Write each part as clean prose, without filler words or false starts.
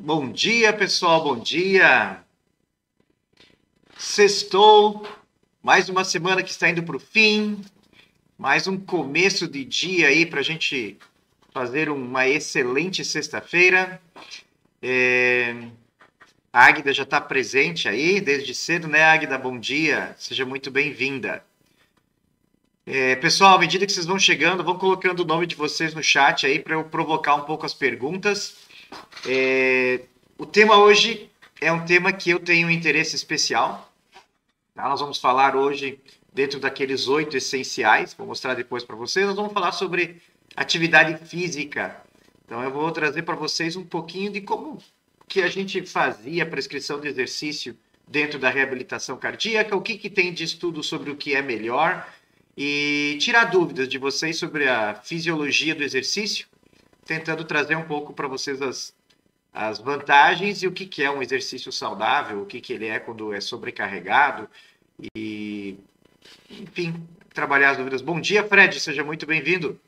Bom dia, pessoal, bom dia. Sextou, mais uma semana que está indo para o fim, mais um começo de dia aí para a gente fazer uma excelente sexta-feira. A Águida já está presente aí desde cedo, né, Águida? Bom dia, seja muito bem-vinda. Pessoal, à medida que vocês vão chegando, vão colocando o nome de vocês no chat aí para eu provocar um pouco as perguntas. O tema hoje é um tema que eu tenho um interesse especial. Tá? Nós vamos falar hoje dentro daqueles 8 essenciais, vou mostrar depois para vocês. Nós vamos falar sobre atividade física. Então, eu vou trazer para vocês um pouquinho de como que a gente fazia a prescrição de exercício dentro da reabilitação cardíaca, o que tem de estudo sobre o que é melhor e tirar dúvidas de vocês sobre a fisiologia do exercício, tentando trazer um pouco para vocês as vantagens e o que é um exercício saudável, o que ele é quando é sobrecarregado e, enfim, trabalhar as dúvidas. Bom dia, Fred, seja muito bem-vindo.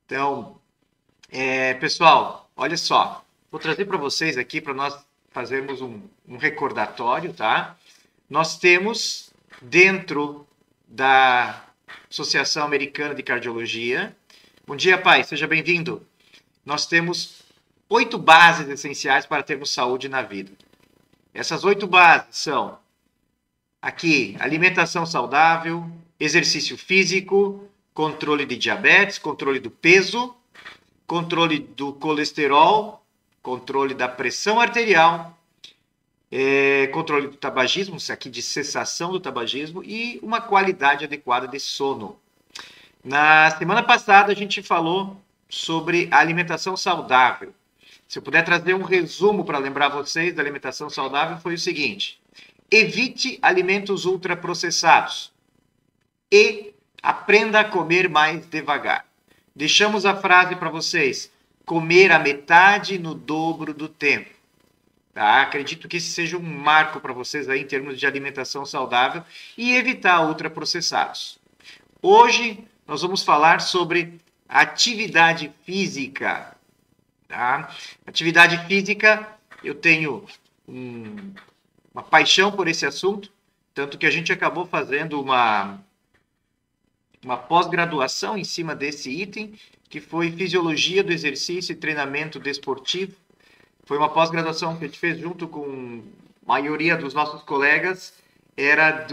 Então, pessoal, olha só, vou trazer para vocês aqui para nós fazermos um recordatório, tá? Nós temos dentro da Associação Americana de Cardiologia. Bom dia, pai, seja bem-vindo. Nós temos 8 bases essenciais para termos saúde na vida. Essas 8 bases são aqui, alimentação saudável, exercício físico, controle de diabetes, controle do peso, controle do colesterol, controle da pressão arterial, controle do tabagismo, isso aqui de cessação do tabagismo e uma qualidade adequada de sono. Na semana passada a gente falou sobre a alimentação saudável. Se eu puder trazer um resumo para lembrar vocês da alimentação saudável, foi o seguinte: evite alimentos ultraprocessados e aprenda a comer mais devagar. Deixamos a frase para vocês: comer a metade no dobro do tempo. Tá? Acredito que esse seja um marco para vocês aí em termos de alimentação saudável e evitar ultraprocessados. Hoje nós vamos falar sobre atividade física. Tá? Atividade física, eu tenho uma paixão por esse assunto, tanto que a gente acabou fazendo uma pós-graduação em cima desse item, que foi Fisiologia do Exercício e Treinamento Desportivo. Foi uma pós-graduação que a gente fez junto com a maioria dos nossos colegas, era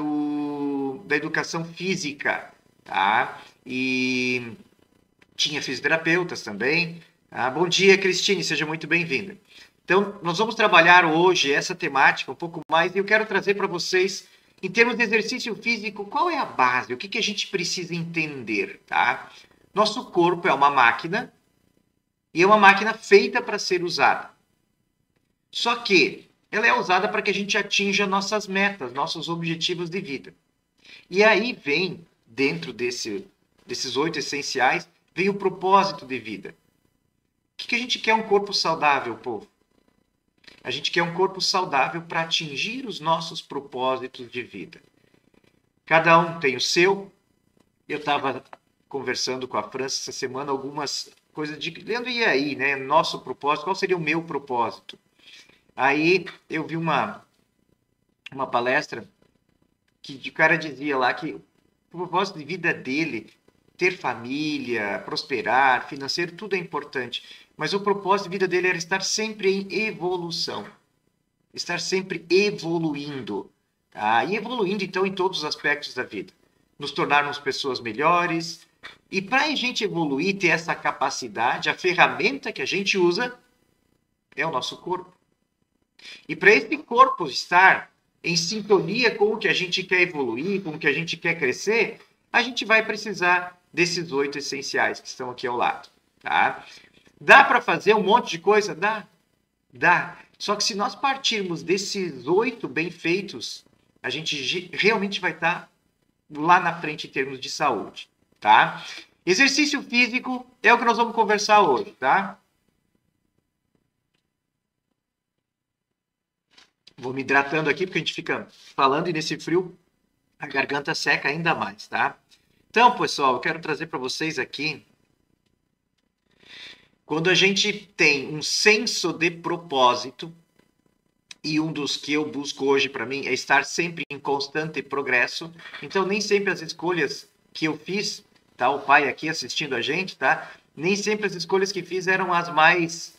da educação física, tá? E tinha fisioterapeutas também. Ah, bom dia, Cristine, seja muito bem-vinda. Então, nós vamos trabalhar hoje essa temática um pouco mais e eu quero trazer para vocês, em termos de exercício físico, qual é a base, o que a gente precisa entender, tá? Nosso corpo é uma máquina e é uma máquina feita para ser usada. Só que ela é usada para que a gente atinja nossas metas, nossos objetivos de vida. E aí vem, dentro desses 8 essenciais, vem o propósito de vida. O que a gente quer? Um corpo saudável, povo. A gente quer um corpo saudável para atingir os nossos propósitos de vida. Cada um tem o seu. Eu estava conversando com a França essa semana algumas coisas de... Leandro, e aí, né? Nosso propósito, qual seria o meu propósito? Aí eu vi uma palestra que o cara dizia lá que o propósito de vida dele, ter família, prosperar, financeiro, tudo é importante. Mas o propósito de vida dele era estar sempre em evolução. Estar sempre evoluindo. Tá? E evoluindo, então, em todos os aspectos da vida. Nos tornarmos pessoas melhores. E para a gente evoluir, ter essa capacidade, a ferramenta que a gente usa é o nosso corpo. E para esse corpo estar em sintonia com o que a gente quer evoluir, com o que a gente quer crescer, a gente vai precisar desses 8 essenciais que estão aqui ao lado. Tá? Dá para fazer um monte de coisa? Dá. Só que se nós partirmos desses 8 bem feitos, a gente realmente vai estar lá na frente em termos de saúde. Tá? Exercício físico é o que nós vamos conversar hoje. Tá? Vou me hidratando aqui, porque a gente fica falando e nesse frio a garganta seca ainda mais, tá? Então, pessoal, eu quero trazer para vocês aqui Quando a gente tem um senso de propósito, e um dos que eu busco hoje para mim é estar sempre em constante progresso, então nem sempre as escolhas que eu fiz, tá? O pai aqui assistindo a gente, tá? Nem sempre as escolhas que fiz eram as mais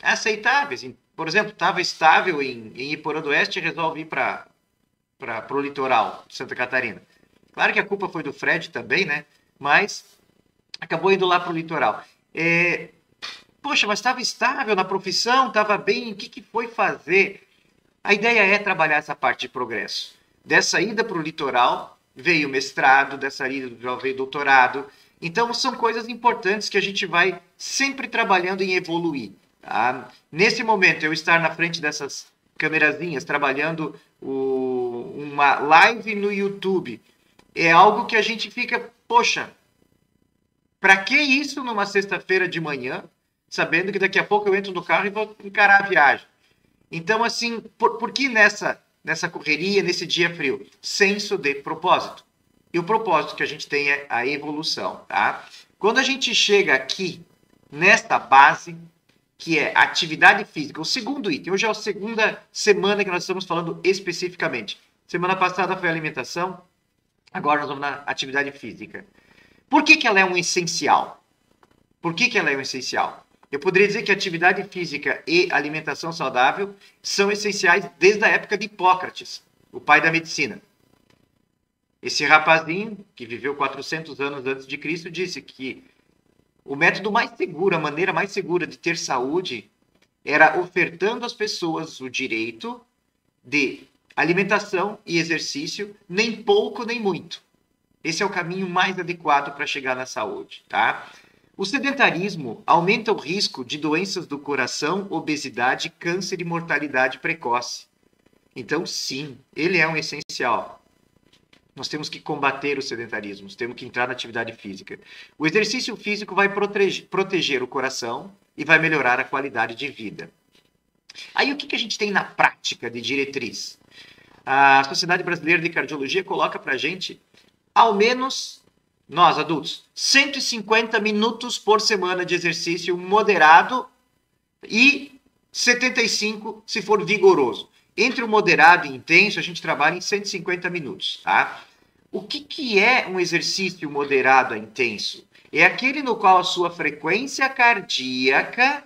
aceitáveis. Por exemplo, estava estável em Iporã do Oeste e resolve ir para o litoral de Santa Catarina. Claro que a culpa foi do Fred também, né? Mas acabou indo lá para o litoral. Poxa, mas estava estável na profissão, estava bem, o que foi fazer? A ideia é trabalhar essa parte de progresso. Dessa ida para o litoral, veio o mestrado, dessa ida já veio o doutorado. Então, são coisas importantes que a gente vai sempre trabalhando em evoluir. Tá? Nesse momento, eu estar na frente dessas câmerazinhas, trabalhando uma live no YouTube, é algo que a gente fica, poxa, para que isso numa sexta-feira de manhã, sabendo que daqui a pouco eu entro no carro e vou encarar a viagem? Então, assim, por que nessa correria, nesse dia frio? Senso de propósito. E o propósito que a gente tem é a evolução, tá? Quando a gente chega aqui, nesta base, que é atividade física, o segundo item, hoje é a segunda semana que nós estamos falando especificamente. Semana passada foi alimentação, agora nós vamos na atividade física. Por que ela é um essencial? Por que ela é um essencial? Eu poderia dizer que atividade física e alimentação saudável são essenciais desde a época de Hipócrates, o pai da medicina. Esse rapazinho, que viveu 400 anos antes de Cristo, disse que o método mais seguro, a maneira mais segura de ter saúde era ofertando às pessoas o direito de alimentação e exercício, nem pouco nem muito. Esse é o caminho mais adequado para chegar na saúde, tá? O sedentarismo aumenta o risco de doenças do coração, obesidade, câncer e mortalidade precoce. Então, sim, ele é um essencial. Nós temos que combater o sedentarismo, temos que entrar na atividade física. O exercício físico vai proteger o coração e vai melhorar a qualidade de vida. Aí, o que a gente tem na prática de diretriz? A Sociedade Brasileira de Cardiologia coloca para a gente, ao menos, nós adultos, 150 minutos por semana de exercício moderado e 75 se for vigoroso. Entre o moderado e intenso, a gente trabalha em 150 minutos, tá? O que é um exercício moderado a intenso? É aquele no qual a sua frequência cardíaca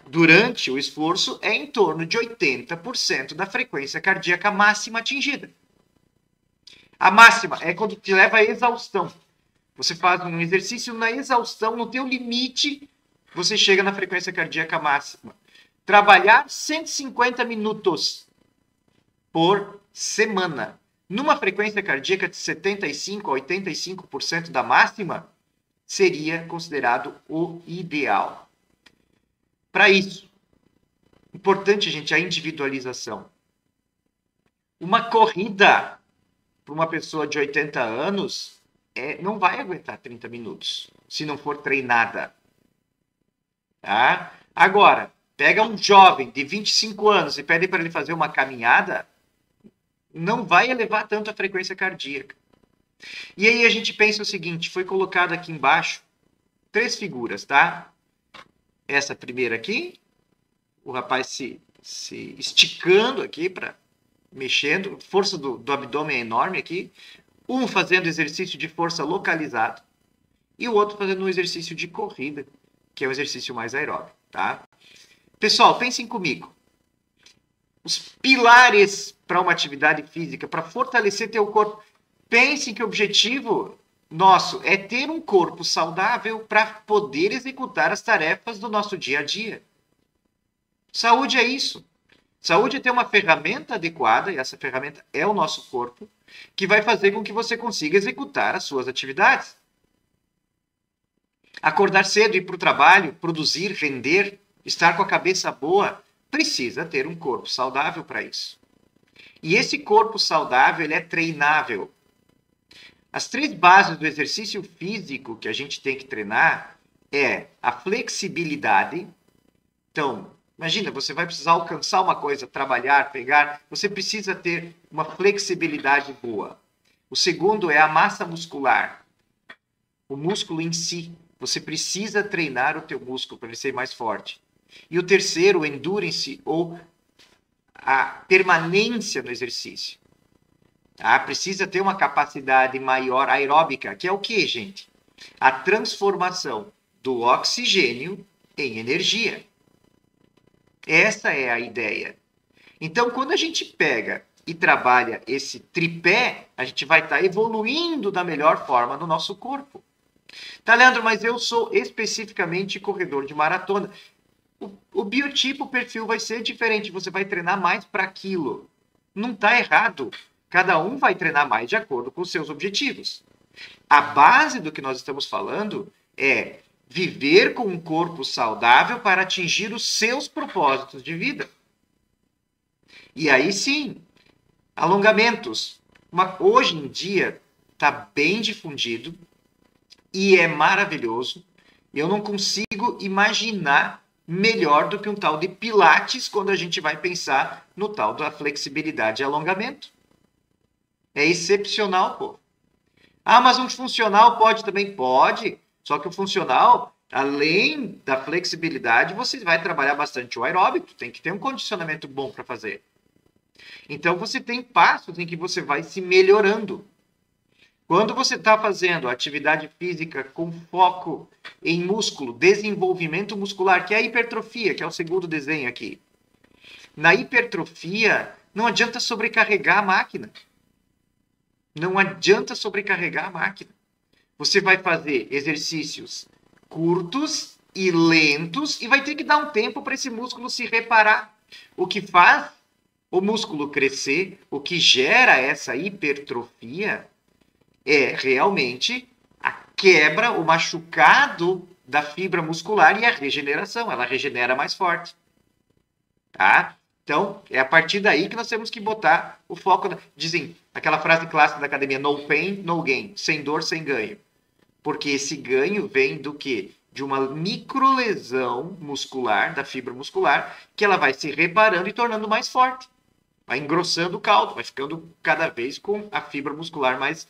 durante o esforço é em torno de 80% da frequência cardíaca máxima atingida. A máxima é quando te leva à exaustão. Você faz um exercício na exaustão, no teu limite, você chega na frequência cardíaca máxima. Trabalhar 150 minutos por semana, numa frequência cardíaca de 75% a 85% da máxima, seria considerado o ideal. Para isso, importante, gente, a individualização. Uma corrida para uma pessoa de 80 anos não vai aguentar 30 minutos, se não for treinada. Tá? Agora, pega um jovem de 25 anos e pede para ele fazer uma caminhada, não vai elevar tanto a frequência cardíaca. E aí a gente pensa o seguinte, foi colocado aqui embaixo 3 figuras, tá? Essa primeira aqui, o rapaz se esticando aqui, mexendo, força do abdômen é enorme aqui. Um fazendo exercício de força localizado e o outro fazendo um exercício de corrida, que é o exercício mais aeróbico, tá? Pessoal, pensem comigo. Os pilares para uma atividade física, para fortalecer teu corpo. Pensem que o objetivo nosso é ter um corpo saudável para poder executar as tarefas do nosso dia a dia. Saúde é isso. Saúde é ter uma ferramenta adequada, e essa ferramenta é o nosso corpo, que vai fazer com que você consiga executar as suas atividades. Acordar cedo, ir para o trabalho, produzir, render, estar com a cabeça boa, precisa ter um corpo saudável para isso. E esse corpo saudável, ele é treinável. As 3 bases do exercício físico que a gente tem que treinar é a flexibilidade. Então, imagina, você vai precisar alcançar uma coisa, trabalhar, pegar, você precisa ter uma flexibilidade boa. O segundo é a massa muscular. O músculo em si, Você precisa treinar o teu músculo para ele ser mais forte. E o terceiro, o endurance, ou a permanência no exercício. Tá? Precisa ter uma capacidade maior aeróbica, que é o que, gente? A transformação do oxigênio em energia. Essa é a ideia. Então, quando a gente pega e trabalha esse tripé, a gente vai estar evoluindo da melhor forma no nosso corpo. Tá, Leandro, mas eu sou especificamente corredor de maratona. O biotipo, o perfil vai ser diferente, você vai treinar mais para aquilo. Não está errado. Cada um vai treinar mais de acordo com os seus objetivos. A base do que nós estamos falando é viver com um corpo saudável para atingir os seus propósitos de vida. E aí sim, alongamentos. Hoje em dia está bem difundido e é maravilhoso. Eu não consigo imaginar melhor do que um tal de Pilates quando a gente vai pensar no tal da flexibilidade e alongamento. É excepcional, pô. Ah, mas um funcional pode também? Pode. Só que o funcional, além da flexibilidade, você vai trabalhar bastante o aeróbico. Tem que ter um condicionamento bom para fazer. Então, você tem passos em que você vai se melhorando. Quando você está fazendo atividade física com foco em músculo, desenvolvimento muscular, que é a hipertrofia, que é o segundo desenho aqui. Na hipertrofia, não adianta sobrecarregar a máquina. Não adianta sobrecarregar a máquina. Você vai fazer exercícios curtos e lentos e vai ter que dar um tempo para esse músculo se reparar. O que faz o músculo crescer, o que gera essa hipertrofia, é realmente a quebra, o machucado da fibra muscular e a regeneração. Ela regenera mais forte. Tá? Então, é a partir daí que nós temos que botar o foco. Dizem aquela frase clássica da academia: no pain, no gain. Sem dor, sem ganho. Porque esse ganho vem do quê? De uma microlesão muscular, da fibra muscular, que ela vai se reparando e tornando mais forte. Vai engrossando o caldo, vai ficando cada vez com a fibra muscular mais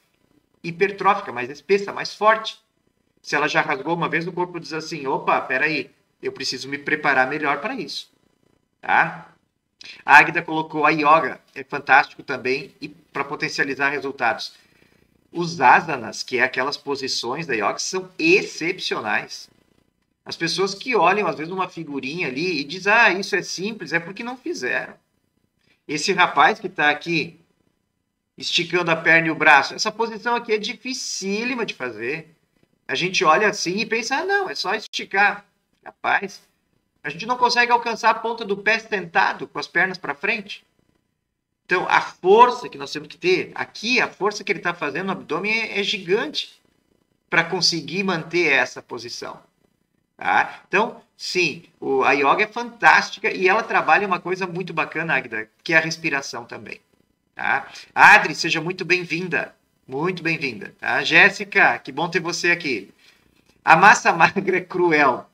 hipertrófica, mais espessa, mais forte. Se ela já rasgou uma vez, o corpo diz assim: opa, peraí, eu preciso me preparar melhor para isso. Tá? A Águida colocou a yoga, é fantástico também, e para potencializar resultados. Os asanas, que é aquelas posições da yoga, são excepcionais. As pessoas que olham, às vezes, uma figurinha ali e dizem: ah, isso é simples, é porque não fizeram. Esse rapaz que está aqui, esticando a perna e o braço, essa posição aqui é dificílima de fazer. A gente olha assim e pensa: ah, não, é só esticar. Rapaz, a gente não consegue alcançar a ponta do pé sentado, com as pernas para frente. Então, a força que nós temos que ter aqui, a força que ele está fazendo no abdômen é gigante para conseguir manter essa posição. Tá? Então, sim, a yoga é fantástica e ela trabalha uma coisa muito bacana, Agda, que é a respiração também. Tá? Adri, seja muito bem-vinda. Muito bem-vinda. Tá? Jéssica, que bom ter você aqui. A massa magra é cruel.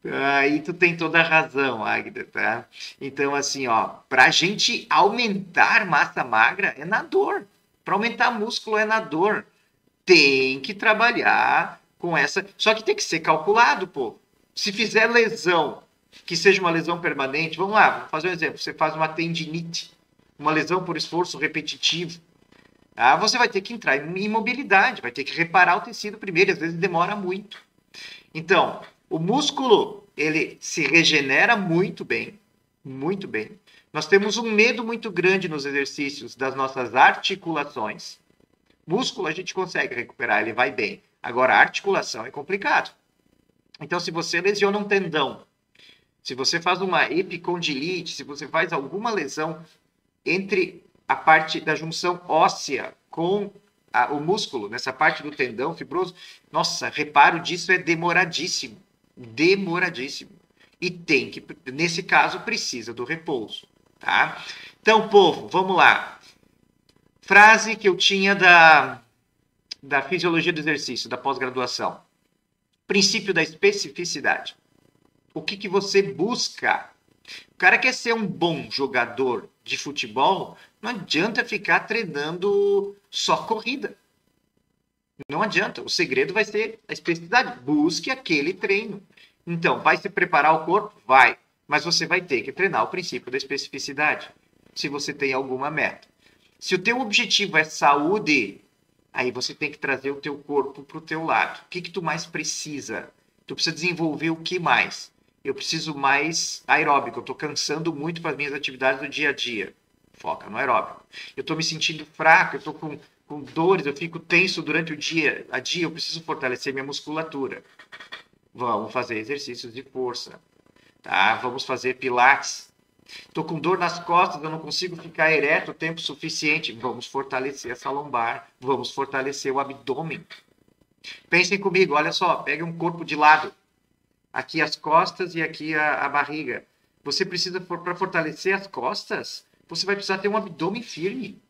Aí tu tem toda a razão, Agda, tá? Então, assim, ó, pra gente aumentar massa magra é na dor. Para aumentar músculo é na dor. Tem que trabalhar com essa... Só que tem que ser calculado, pô. Se fizer lesão, que seja uma lesão permanente, vamos lá, vamos fazer um exemplo. Você faz uma tendinite, uma lesão por esforço repetitivo. Ah, você vai ter que entrar em imobilidade, vai ter que reparar o tecido primeiro, e às vezes demora muito. Então, o músculo, ele se regenera muito bem, muito bem. Nós temos um medo muito grande nos exercícios das nossas articulações. Músculo a gente consegue recuperar, ele vai bem. Agora, a articulação é complicado. Então, se você lesiona um tendão, se você faz uma epicondilite, se você faz alguma lesão entre a parte da junção óssea com o músculo, nessa parte do tendão fibroso, nossa, reparo disso é demoradíssimo. Demoradíssimo. E tem que, nesse caso, precisa do repouso. Tá? Então, povo, vamos lá. Frase que eu tinha da fisiologia do exercício, da pós-graduação. Princípio da especificidade. O que você busca? O cara quer ser um bom jogador de futebol, não adianta ficar treinando só corrida. Não adianta. O segredo vai ser a especificidade. Busque aquele treino. Então, vai se preparar o corpo? Vai. Mas você vai ter que treinar o princípio da especificidade, se você tem alguma meta. Se o teu objetivo é saúde, aí você tem que trazer o teu corpo para o teu lado. O que tu mais precisa? Tu precisa desenvolver o que mais? Eu preciso mais aeróbico. Eu estou cansando muito para as minhas atividades do dia a dia. Foca no aeróbico. Eu estou me sentindo fraco, eu estou com dores, eu fico tenso durante o dia a dia, eu preciso fortalecer minha musculatura. Vamos fazer exercícios de força, tá? Vamos fazer pilates. Estou com dor nas costas, eu não consigo ficar ereto o tempo suficiente. Vamos fortalecer essa lombar, vamos fortalecer o abdômen. Pensem comigo, olha só, pega um corpo de lado, aqui as costas e aqui a barriga. Você precisa, para fortalecer as costas, você vai precisar ter um abdômen firme.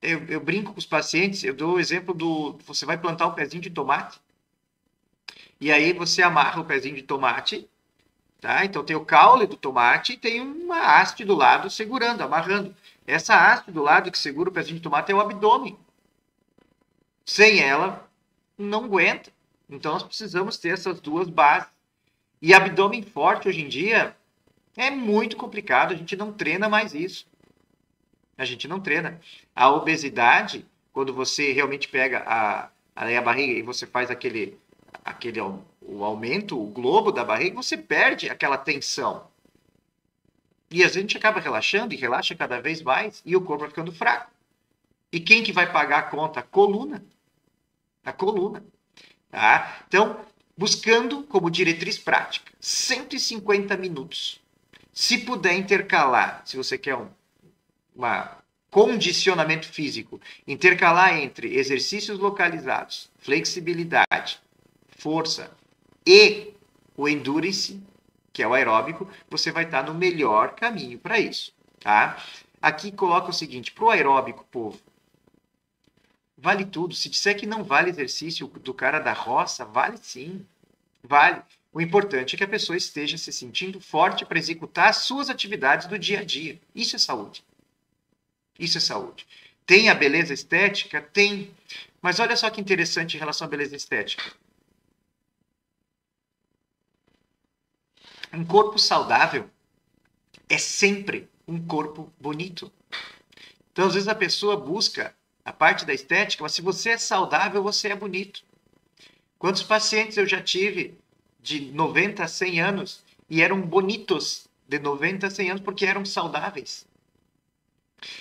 Eu brinco com os pacientes, eu dou o exemplo você vai plantar um pezinho de tomate, e aí você amarra o pezinho de tomate, tá? Então tem o caule do tomate e tem uma haste do lado segurando, amarrando. Essa haste do lado que segura o pezinho de tomate é o abdômen. Sem ela, não aguenta. Então nós precisamos ter essas duas bases. E abdômen forte hoje em dia é muito complicado, a gente não treina mais isso. A gente não treina. A obesidade, quando você realmente pega a barriga e você faz o aumento, o globo da barriga, você perde aquela tensão. E às vezes a gente acaba relaxando e relaxa cada vez mais e o corpo vai ficando fraco. E quem que vai pagar a conta? A coluna. A coluna. Tá? Então, buscando como diretriz prática, 150 minutos. Se puder intercalar, se você quer um condicionamento físico, intercalar entre exercícios localizados, flexibilidade, força e o endurance, que é o aeróbico, você vai estar no melhor caminho para isso, tá? Aqui coloca o seguinte, para o aeróbico, povo, vale tudo. Se disser que não vale exercício do cara da roça, vale sim, vale. O importante é que a pessoa esteja se sentindo forte para executar as suas atividades do dia a dia. Isso é saúde. Isso é saúde. Tem a beleza estética? Tem. Mas olha só que interessante em relação à beleza estética. Um corpo saudável é sempre um corpo bonito. Então, às vezes, a pessoa busca a parte da estética, mas se você é saudável, você é bonito. Quantos pacientes eu já tive de 90 a 100 anos e eram bonitos de 90 a 100 anos porque eram saudáveis?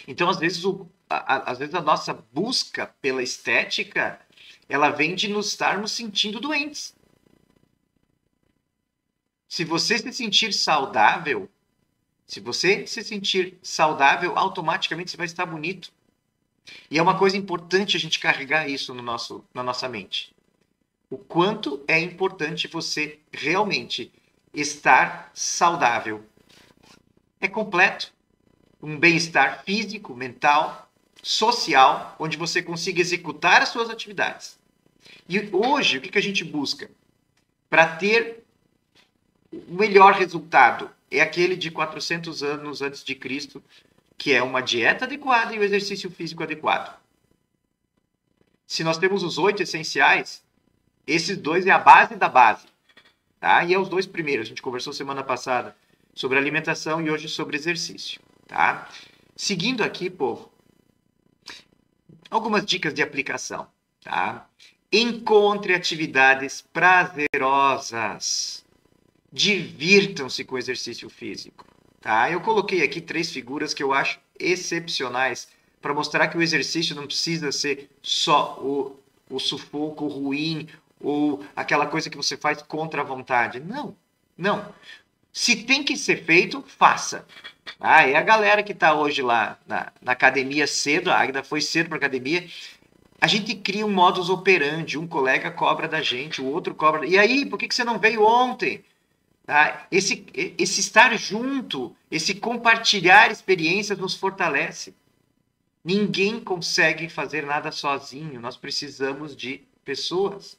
Então, às vezes, a nossa busca pela estética, ela vem de nos estarmos sentindo doentes. Se você se sentir saudável, automaticamente você vai estar bonito. E é uma coisa importante a gente carregar isso na nossa mente. O quanto é importante você realmente estar saudável. É completo. Um bem-estar físico, mental, social, onde você consiga executar as suas atividades. E hoje, o que a gente busca? Para ter o melhor resultado é aquele de 400 anos antes de Cristo, que é uma dieta adequada e o exercício físico adequado. Se nós temos os 8 essenciais, esses 2 é a base da base. Tá? E é os 2 primeiros. A gente conversou semana passada sobre alimentação e hoje sobre exercício. Tá? Seguindo aqui, povo, algumas dicas de aplicação. Tá? Encontre atividades prazerosas. Divirtam-se com o exercício físico. Tá? Eu coloquei aqui 3 figuras que eu acho excepcionais para mostrar que o exercício não precisa ser só o sufoco ruim ou aquela coisa que você faz contra a vontade. Não, não. Se tem que ser feito, faça. Ah, e a galera que está hoje lá na academia cedo, a Agda foi cedo para a academia, a gente cria um modus operandi, um colega cobra da gente, o outro cobra. E aí, por que você não veio ontem? Tá? Esse estar junto, esse compartilhar experiências nos fortalece. Ninguém consegue fazer nada sozinho, nós precisamos de pessoas.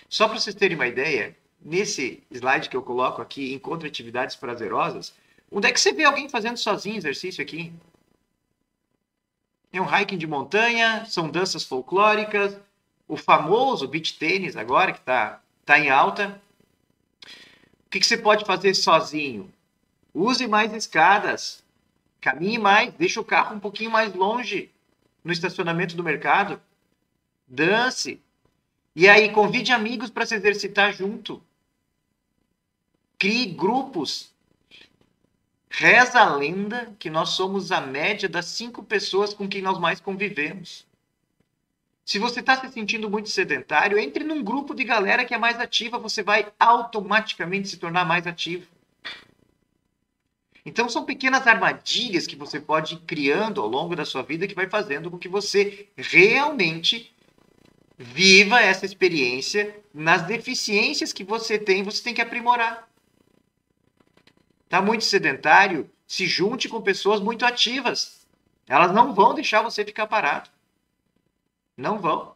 Só para vocês terem uma ideia, nesse slide que eu coloco aqui, encontre atividades prazerosas, onde é que você vê alguém fazendo sozinho exercício aqui? É um hiking de montanha, são danças folclóricas, o famoso beach tênis agora, que tá em alta. O que você pode fazer sozinho? Use mais escadas, caminhe mais, deixe o carro um pouquinho mais longe no estacionamento do mercado, dance. E aí, convide amigos para se exercitar junto. Crie grupos. Reza a lenda que nós somos a média das 5 pessoas com quem nós mais convivemos. Se você está se sentindo muito sedentário, entre num grupo de galera que é mais ativa, você vai automaticamente se tornar mais ativo. Então, são pequenas armadilhas que você pode ir criando ao longo da sua vida que vai fazendo com que você realmente viva essa experiência. Nas deficiências que você tem que aprimorar. Está muito sedentário? Se junte com pessoas muito ativas. Elas não vão deixar você ficar parado. Não vão.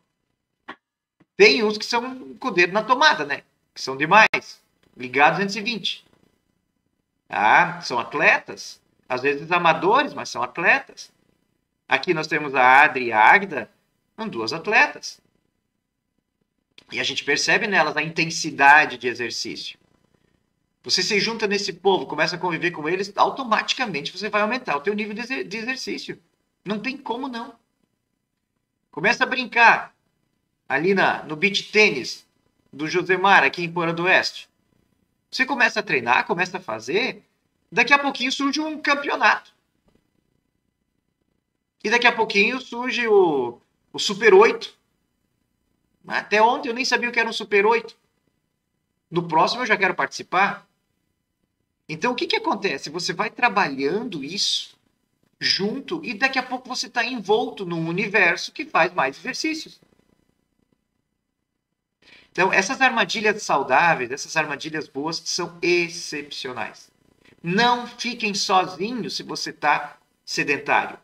Tem uns que são com o dedo na tomada, né? Que são demais. Ligados 220. Ah, são atletas. Às vezes amadores, mas são atletas. Aqui nós temos a Adri e a Agda. São 2 atletas. E a gente percebe nelas a intensidade de exercício. Você se junta nesse povo, começa a conviver com eles, automaticamente você vai aumentar o teu nível de exercício. Não tem como não. Começa a brincar ali no beach tênis do Josemar, aqui em Poeira do Oeste. Você começa a treinar, começa a fazer, daqui a pouquinho surge um campeonato. E daqui a pouquinho surge o Super 8. Até ontem eu nem sabia o que era um Super 8. No próximo eu já quero participar. Então, o que acontece? Você vai trabalhando isso junto e daqui a pouco você está envolto num universo que faz mais exercícios. Então, essas armadilhas saudáveis, essas armadilhas boas, são excepcionais. Não fiquem sozinhos se você está sedentário.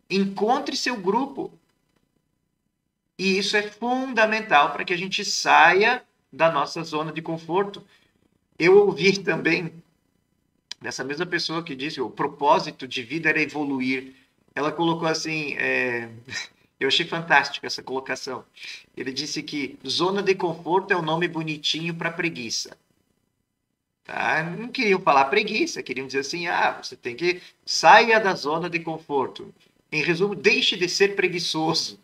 Encontre seu grupo. E isso é fundamental para que a gente saia da nossa zona de conforto. Eu ouvi também dessa mesma pessoa que disse que o propósito de vida era evoluir. Ela colocou assim, eu achei fantástico essa colocação. Ele disse que zona de conforto é um nome bonitinho para preguiça. Tá? Não queriam falar preguiça, queriam dizer assim, você tem que saia da zona de conforto. Em resumo, deixe de ser preguiçoso.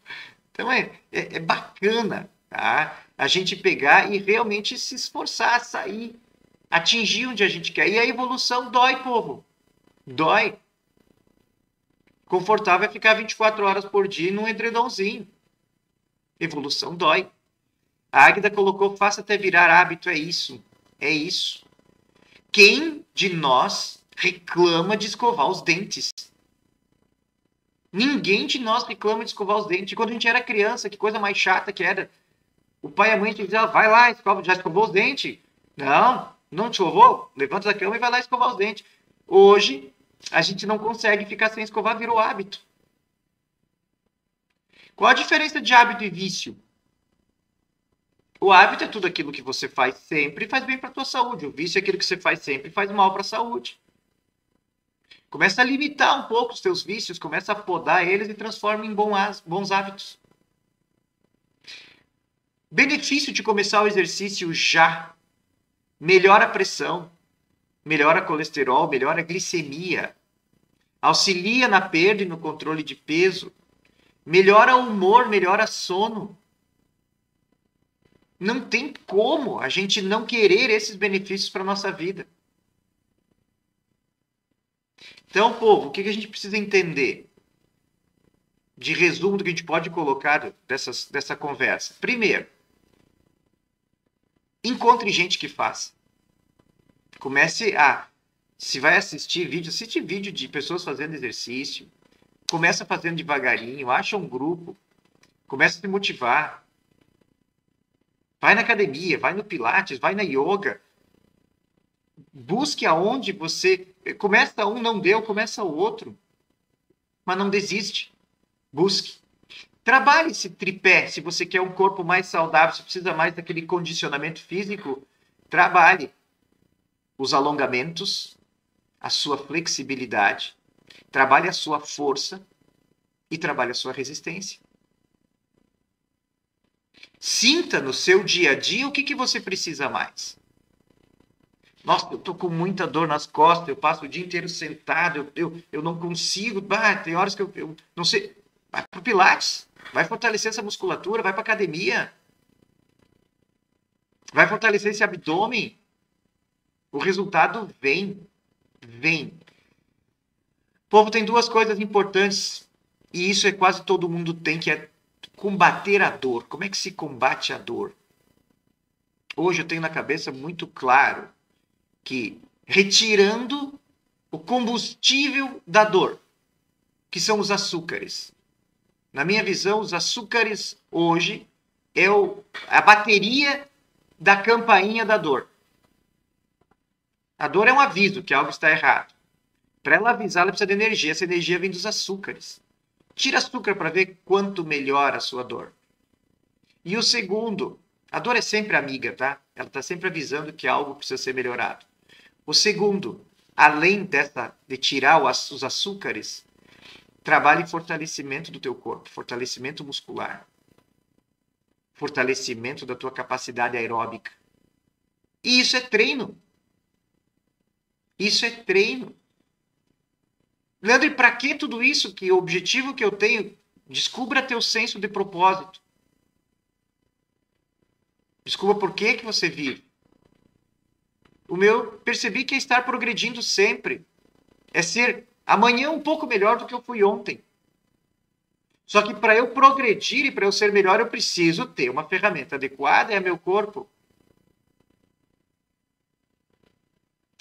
Então é bacana, tá? A gente pegar e realmente se esforçar a sair, atingir onde a gente quer. E a evolução dói, povo. Dói. Confortável é ficar 24 horas por dia num edredomzinho. Evolução dói. A Águida colocou, faça até virar hábito. É isso. É isso. Quem de nós reclama de escovar os dentes? Ninguém de nós reclama de escovar os dentes. Quando a gente era criança, que coisa mais chata que era. O pai e a mãe diziam, vai lá, já escovou os dentes? Não te escovou? Levanta da cama e vai lá escovar os dentes. Hoje, a gente não consegue ficar sem escovar, virou hábito. Qual a diferença de hábito e vício? O hábito é tudo aquilo que você faz sempre e faz bem para a tua saúde. O vício é aquilo que você faz sempre e faz mal para a saúde. Começa a limitar um pouco os teus vícios, começa a podar eles e transforma em bons hábitos. Benefício de começar o exercício já. Melhora a pressão, melhora colesterol, melhora a glicemia, auxilia na perda e no controle de peso, melhora o humor, melhora sono. Não tem como a gente não querer esses benefícios para a nossa vida. Então, povo, o que a gente precisa entender? De resumo do que a gente pode colocar dessa conversa. Primeiro, encontre gente que faça. Comece se vai assistir vídeo, assiste vídeo de pessoas fazendo exercício. Começa fazendo devagarinho, acha um grupo. Começa a se motivar. Vai na academia, vai no pilates, vai na yoga. Busque aonde você... Começa um, não deu, começa o outro. Mas não desiste. Busque. Trabalhe esse tripé. Se você quer um corpo mais saudável, se precisa mais daquele condicionamento físico, trabalhe os alongamentos, a sua flexibilidade, trabalhe a sua força e trabalhe a sua resistência. Sinta no seu dia a dia o que você precisa mais. Nossa, eu tô com muita dor nas costas, eu passo o dia inteiro sentado, eu não consigo. Tem horas que eu não sei. Vai pro Pilates, vai fortalecer essa musculatura, vai pra academia, vai fortalecer esse abdômen. O resultado vem. O povo tem duas coisas importantes, e isso é quase todo mundo tem, que é combater a dor. Como é que se combate a dor? Hoje eu tenho na cabeça muito claro que retirando o combustível da dor, que são os açúcares. Na minha visão, os açúcares hoje é a bateria da campainha da dor. A dor é um aviso que algo está errado. Para ela avisar, ela precisa de energia. Essa energia vem dos açúcares. Tira açúcar para ver quanto melhora a sua dor. E o segundo, a dor é sempre amiga, tá? Ela está sempre avisando que algo precisa ser melhorado. O segundo, além de tirar os açúcares, trabalhe em fortalecimento do teu corpo, fortalecimento muscular, fortalecimento da tua capacidade aeróbica. E isso é treino. Isso é treino. Leandro, e para que tudo isso? Que o objetivo que eu tenho, descubra teu senso de propósito. Descubra por que você vive. O meu, percebi que é estar progredindo sempre. É ser amanhã um pouco melhor do que eu fui ontem. Só que para eu progredir e para eu ser melhor, eu preciso ter uma ferramenta adequada, é meu corpo.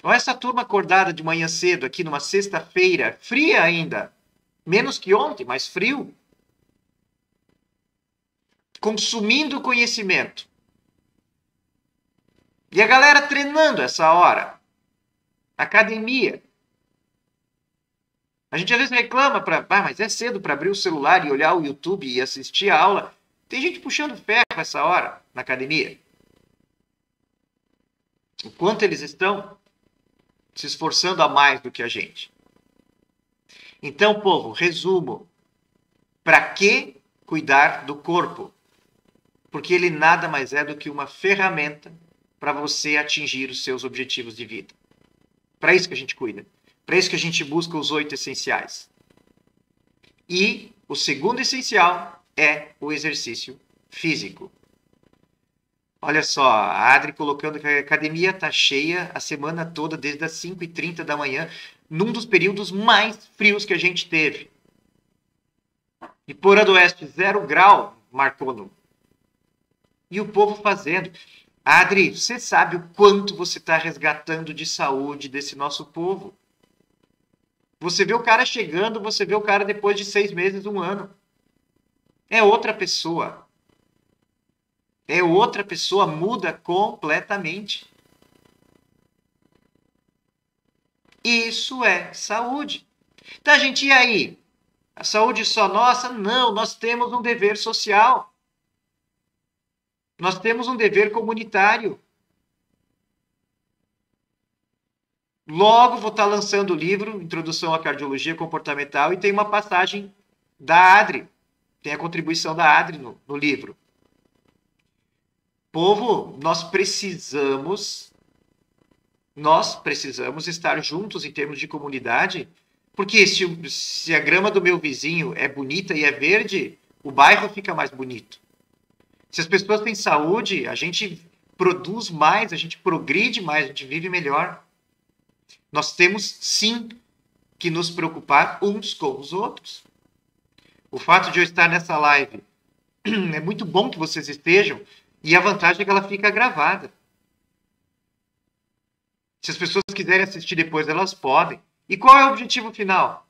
Olha essa turma acordada de manhã cedo, aqui numa sexta-feira, fria ainda. Menos que ontem, mas frio. Consumindo conhecimento. E a galera treinando essa hora. Academia. A gente às vezes reclama, mas é cedo para abrir o celular e olhar o YouTube e assistir a aula. Tem gente puxando ferro essa hora na academia. O quanto eles estão se esforçando a mais do que a gente. Então, povo, resumo. Para que cuidar do corpo? Porque ele nada mais é do que uma ferramenta para você atingir os seus objetivos de vida. Para isso que a gente cuida. Para isso que a gente busca os 8 essenciais. E o segundo essencial é o exercício físico. Olha só, a Adri colocando que a academia está cheia a semana toda, desde as 5h30 da manhã, num dos períodos mais frios que a gente teve. E Porã do Oeste, 0 grau, marcou no. E o povo fazendo. Adri, você sabe o quanto você está resgatando de saúde desse nosso povo? Você vê o cara chegando, você vê o cara depois de 6 meses, 1 ano. É outra pessoa. É outra pessoa, muda completamente. Isso é saúde. Tá, gente, e aí? A saúde só nossa? Não, nós temos um dever social. Nós temos um dever comunitário. Logo vou estar lançando o livro, Introdução à Cardiologia Comportamental, e tem uma passagem da Adri. Tem a contribuição da Adri no livro. Povo, nós precisamos estar juntos em termos de comunidade, porque se a grama do meu vizinho é bonita e é verde, o bairro fica mais bonito. Se as pessoas têm saúde, a gente produz mais, a gente progride mais, a gente vive melhor. Nós temos, sim, que nos preocupar uns com os outros. O fato de eu estar nessa live é muito bom que vocês estejam, e a vantagem é que ela fica gravada. Se as pessoas quiserem assistir depois, elas podem. E qual é o objetivo final?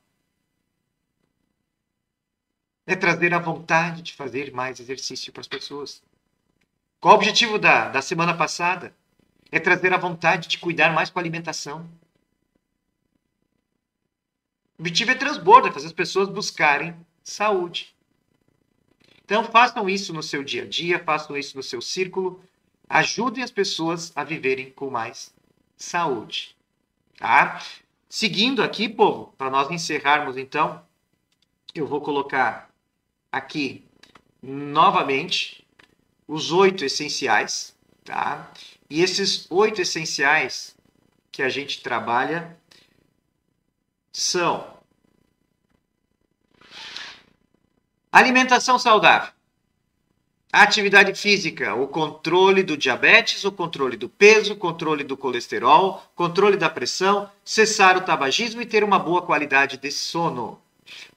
É trazer a vontade de fazer mais exercício para as pessoas. Qual o objetivo da semana passada? É trazer a vontade de cuidar mais com a alimentação. O objetivo é transbordo, é fazer as pessoas buscarem saúde. Então, façam isso no seu dia a dia, façam isso no seu círculo, ajudem as pessoas a viverem com mais saúde. Tá? Seguindo aqui, povo, para nós encerrarmos, então, eu vou colocar aqui novamente os 8 essenciais, tá? E esses 8 essenciais que a gente trabalha são alimentação saudável, atividade física, o controle do diabetes, o controle do peso, o controle do colesterol, controle da pressão, cessar o tabagismo e ter uma boa qualidade de sono.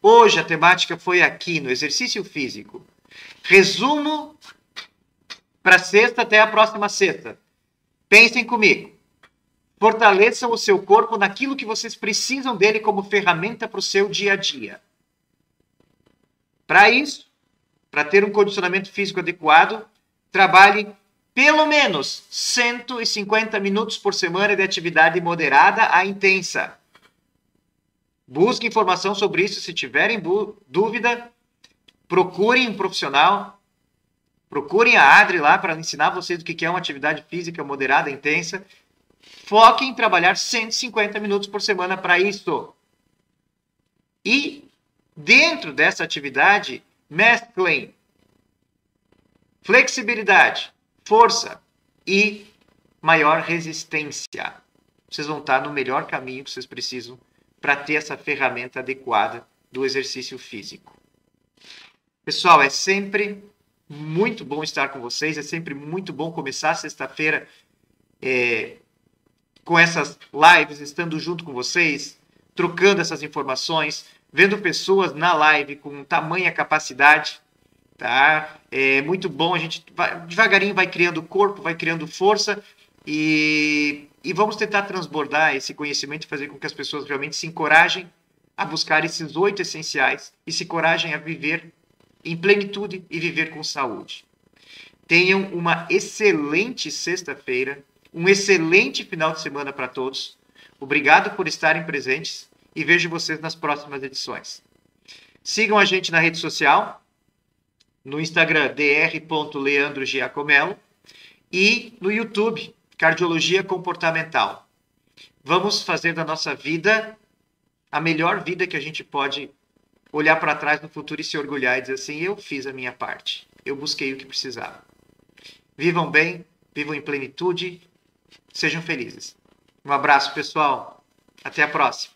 Hoje a temática foi aqui no exercício físico. Resumo para sexta até a próxima sexta. Pensem comigo. Fortaleçam o seu corpo naquilo que vocês precisam dele como ferramenta para o seu dia a dia. Para isso, para ter um condicionamento físico adequado, trabalhe pelo menos 150 minutos por semana de atividade moderada a intensa. Busque informação sobre isso. Se tiverem dúvida, procurem um profissional. Procurem a Adri lá para ensinar vocês o que é uma atividade física moderada, intensa. Foquem em trabalhar 150 minutos por semana para isso. E, dentro dessa atividade, mesclem flexibilidade, força e maior resistência. Vocês vão estar no melhor caminho que vocês precisam para ter essa ferramenta adequada do exercício físico. Pessoal, é sempre muito bom estar com vocês, é sempre muito bom começar sexta-feira com essas lives, estando junto com vocês, trocando essas informações, vendo pessoas na live com tamanha capacidade, tá? É muito bom, a gente devagarinho vai criando corpo, vai criando força e vamos tentar transbordar esse conhecimento e fazer com que as pessoas realmente se encorajem a buscar esses 8 essenciais e se encorajem a viver em plenitude e viver com saúde. Tenham uma excelente sexta-feira, um excelente final de semana para todos. Obrigado por estarem presentes e vejo vocês nas próximas edições. Sigam a gente na rede social, no Instagram, dr.leandrogiacomelo, e no YouTube, Cardiologia Comportamental. Vamos fazer da nossa vida a melhor vida que a gente pode olhar para trás no futuro e se orgulhar e dizer assim, eu fiz a minha parte, eu busquei o que precisava. Vivam bem, vivam em plenitude, sejam felizes. Um abraço, pessoal. Até a próxima.